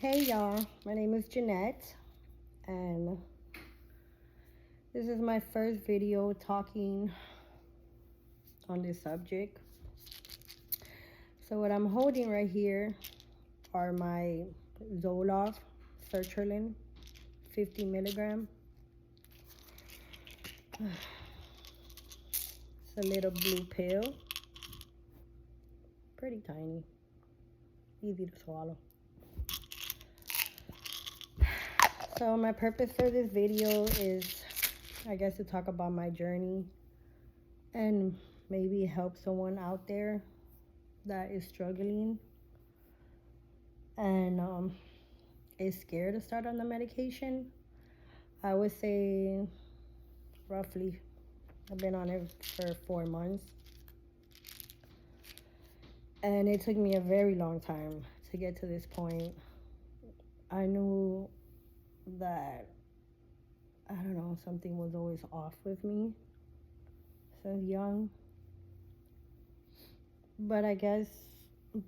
Hey y'all, my name is Jeanette, and this is my first video talking on this subject. So what I'm holding right here are my Zoloft sertraline 50 milligram. It's a little blue pill, pretty tiny, easy to swallow. So my purpose for this video is, I guess, to talk about my journey and maybe help someone out there that is struggling and is scared to start on the medication. I would say roughly, I've been on it for 4 months, and it took me a very long time to get to this point. I knew that, I don't know, something was always off with me since young. But I guess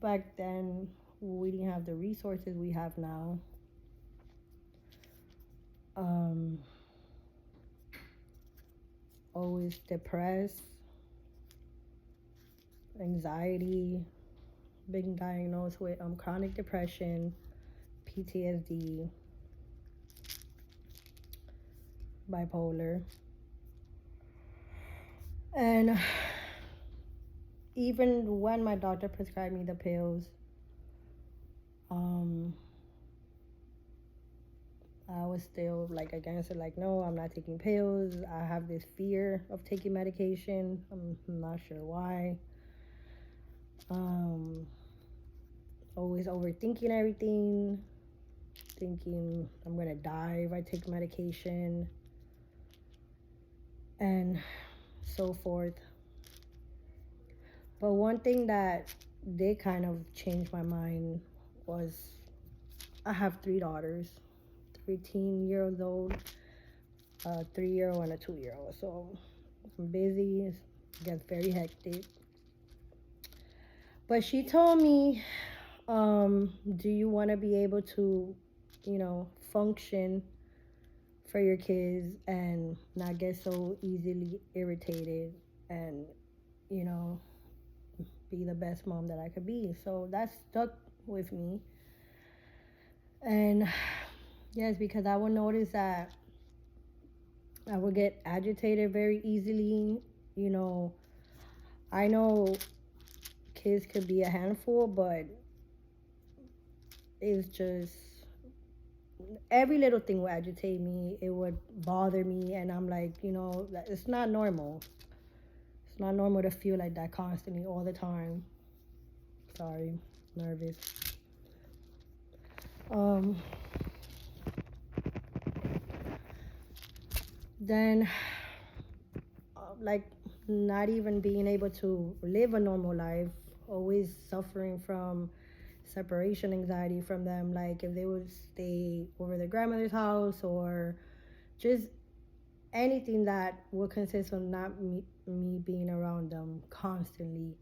back then we didn't have the resources we have now. Always depressed, anxiety, being diagnosed with chronic depression, PTSD, bipolar. And even when my doctor prescribed me the pills, I was still like against it, like, no, I'm not taking pills. I have this fear of taking medication. I'm not sure why. Always overthinking everything, thinking I'm gonna die if I take medication, and so forth. But one thing that did kind of change my mind was I have 3 daughters, 13-year old, a 3-year-old, and a 2-year-old. So I'm busy, it gets very hectic. But she told me, do you want to be able to, function for your kids and not get so easily irritated and, be the best mom that I could be? So that stuck with me. And yes, because I would notice that I would get agitated very easily. I know kids could be a handful, but it's just every little thing would agitate me. It would bother me, and I'm like, it's not normal. It's not normal to feel like that constantly all the time. Sorry, nervous. Then, like, not even being able to live a normal life, always suffering from separation anxiety from them, like if they would stay over their grandmother's house or just anything that would consist of not me being around them constantly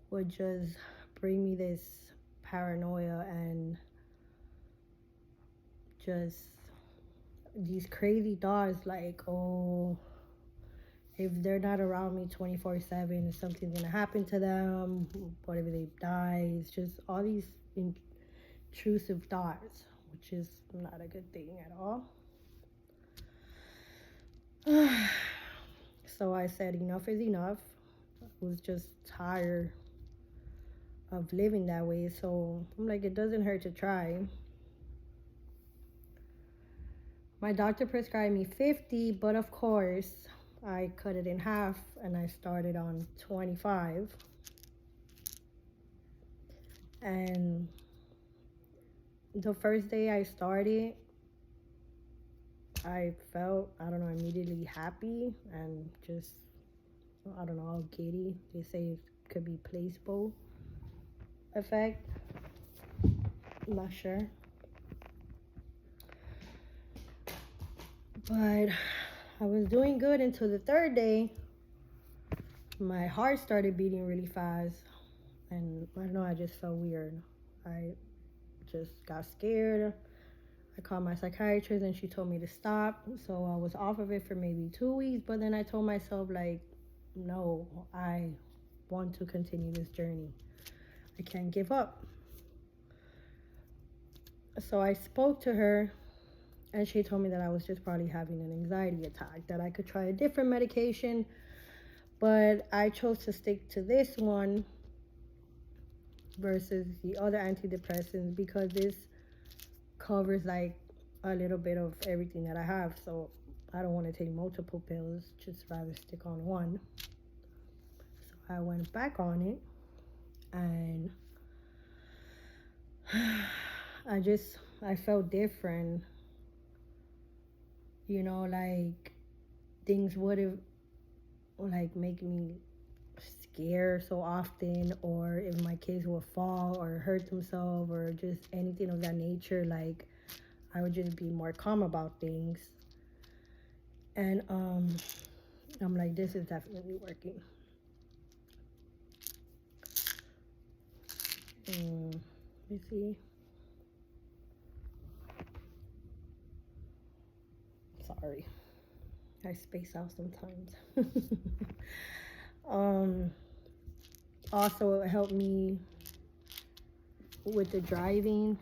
would just bring me this paranoia and just these crazy thoughts like, oh, if they're not around me 24/7, something's gonna happen to them. What if they die? It's just all these intrusive thoughts, which is not a good thing at all. So I said enough is enough. I was just tired of living that way. So I'm like, it doesn't hurt to try. My doctor prescribed me 50, but of course, I cut it in half and I started on 25. And the first day I started, I felt, immediately happy and just, all giddy. They say it could be placebo effect. I'm not sure. But I was doing good until the 3rd day. My heart started beating really fast, and I don't know, I just felt weird. I just got scared. I called my psychiatrist and she told me to stop. So I was off of it for maybe 2 weeks. But then I told myself, like, no, I want to continue this journey. I can't give up. So I spoke to her and she told me that I was just probably having an anxiety attack, that I could try a different medication. But I chose to stick to this one versus the other antidepressants because this covers like a little bit of everything that I have. So I don't want to take multiple pills, just rather stick on one. So I went back on it and I felt different. You know, like things would have like make me scared so often, or if my kids would fall or hurt themselves or just anything of that nature, like I would just be more calm about things. And I'm like, this is definitely working. Let me see. Sorry, I space out sometimes. Also, it helped me with the driving.